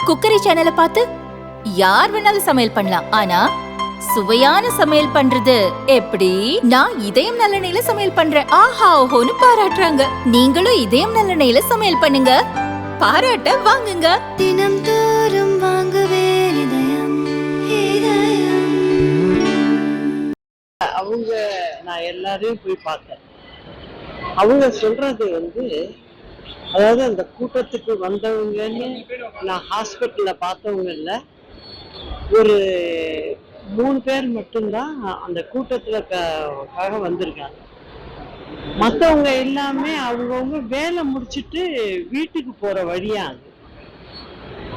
Cookery சேனலை பார்த்து யார் வேணாலும் சமையல் பண்ணலாம். ஆனா சுவையான சமையல் பண்றது எப்படி? நான் இதயம் நல்லெண்ணெயில சமையல் பண்றேன். ஆஹா ஓஹோன்னு பாராட்டுறாங்க. நீங்களும் இதயம் நல்லெண்ணெயில சமையல் பண்ணுங்க, பாராட்ட வாங்குங்க. தினம் தோறும் வாங்குவே இதயம் இதயம். அவங்க நான் எல்லாரையும் போய் பார்த்தேன். அவங்க சொல்றது அதாவது அந்த கூட்டத்துக்கு வந்தவங்கன்னு நான் ஹாஸ்பிட்டல்ல பார்த்தவங்க இல்லை, ஒரு 3 பேர் மட்டும்தான் அந்த கூட்டத்துக்காக வந்திருக்காங்க. மற்றவங்க எல்லாமே அவங்கவுங்க வேலை முடிச்சுட்டு வீட்டுக்கு போற வழியா அது,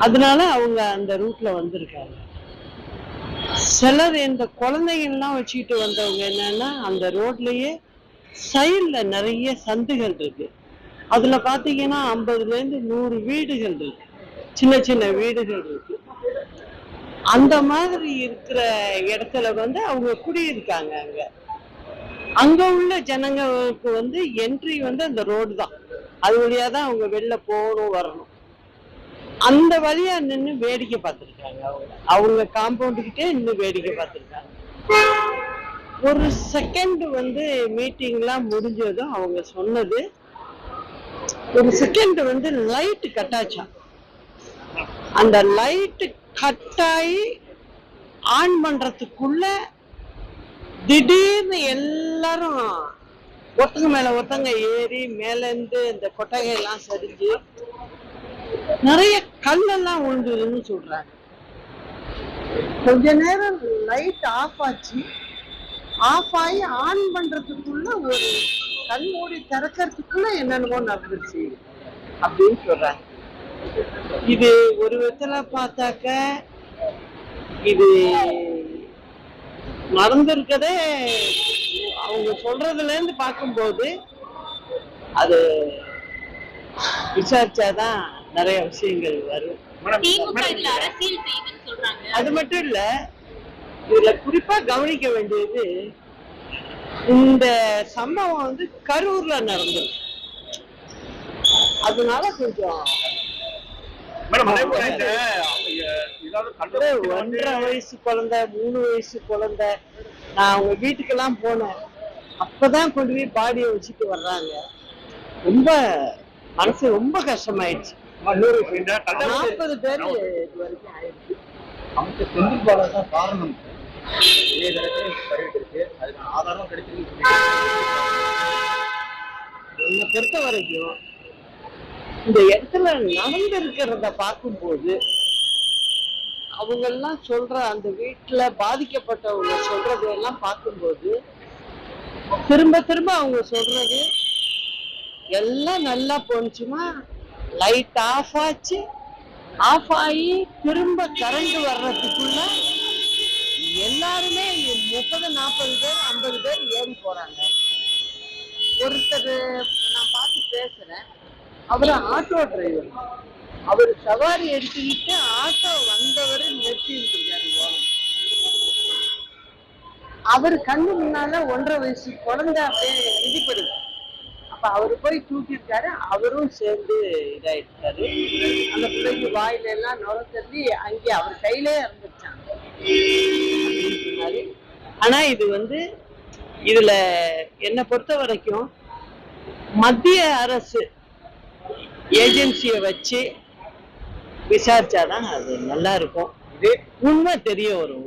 அதனால அவங்க அந்த ரூட்ல வந்திருக்காங்க. சிலர் இந்த குழந்தைகள்லாம் வச்சுக்கிட்டு வந்தவங்க என்னன்னா, அந்த ரோட்லயே சைட்ல நிறைய சந்துகள் இருக்கு. அதுல பாத்தீங்கன்னா 50ல இருந்து 100 வீடுகள் இருக்கு, சின்ன சின்ன வீடுகள் இருக்கு. அந்த மாதிரி இருக்கிற இடத்துல அவங்க குடியிருக்காங்க. அங்க உள்ள ஜனங்களுக்கு என்ட்ரி அந்த ரோடு தான், அது வழியாதான் அவங்க வெளில போகணும் வரணும். அந்த வழியா நின்று வேடிக்கை பார்த்துருக்காங்க. அவங்க காம்பவுண்டுக்கிட்டே நின்று வேடிக்கை பார்த்துருக்காங்க. ஒரு செகண்ட் மீட்டிங்லாம் முடிஞ்சதும் அவங்க சொன்னது, ஒரு செகண்ட் லைட் கட் ஆச்சான். அந்த லைட் கட் ஆகி ஆன் பண்றதுக்குள்ள திடீர்னு எல்லாரும் ஒருத்தங்க மேல ஒருத்தங்க ஏறி மேல இருந்து இந்த கொட்டகை எல்லாம் சரிஞ்சு நிறைய கல்லெல்லாம் விழுந்ததுன்னு சொல்றாங்க. கொஞ்ச நேரம் லைட் ஆஃப் ஆச்சு. ஆஃப் ஆகி ஆன் பண்றதுக்குள்ள ஒரு கண் மூடி திறக்கிறதுக்குள்ள என்னென்னமோ நடந்துச்சு அப்படின்னு சொல்றாங்க. இது ஒரு விதத்துல பார்த்தாக்க இது நடந்திருக்கதே அவங்க சொல்றதுல இருந்து பார்க்கும்போது அது விசாரிச்சாதான் நிறைய விஷயங்கள் வரும். அது மட்டும் இல்ல, இதுல குறிப்பா கவனிக்க வேண்டியது, இந்த சம்பவம் கரூர்ல நடந்தது. அதனால கொஞ்சம் 1.5 வயசு குழந்தை, 3 வயசு குழந்தை, நான் அவங்க வீட்டுக்கெல்லாம் போனேன். அப்பதான் கொண்டு போய் பாடியை வச்சுட்டு வர்றாங்க. ரொம்ப மனசு ரொம்ப கஷ்டமாயிடுச்சு. 40 பேர் இது வரைக்கும் ஆயிடுச்சு. காரணம் என்னை பொறுத்த வரைக்கும் இந்த இடத்துல நடந்திருக்கிறத பார்க்கும்போது, அவங்க எல்லாம் சொல்ற அந்த வீட்டுல பாதிக்கப்பட்டவங்க சொல்றதெல்லாம் பார்க்கும்போது, திரும்ப திரும்ப அவங்க சொல்றது எல்லாம் நல்லா போனுச்சுமா, லைட் ஆஃப் ஆச்சு, ஆஃப் ஆகி திரும்ப கரண்ட் வர்றதுக்குள்ள எல்லாருமே 30-40 பேர் 50 பேர் ஏறி போறாங்க. ஒருத்தர் நான் பார்த்து பேசுறேன், அவரு ஆட்டோ டிரைவர். அவர் சவாரி எடுத்துக்கிட்டு ஆட்டோ வந்தவரை நிறுத்தி இருக்காரு. அவரு கண்ணு முன்னால 1.5 வயசு குழந்தை அப்படியே மிதிப்படுது. அப்ப அவரு போய் தூக்கிருக்காரு, அவரும் சேர்ந்து இதாயிட்டாரு. அந்த பிள்ளைக்கு வாயில எல்லாம் நுழைச்சி அங்கே அவர் கையிலே இறந்துச்சாங்க. ஆனா இது இதுல என்னை பொறுத்த வரைக்கும் மத்திய அரசு ஏஜென்சியை வச்சு விசாரிச்சாதான் அது நல்லா இருக்கும். உண்மை தெரிய வரும்.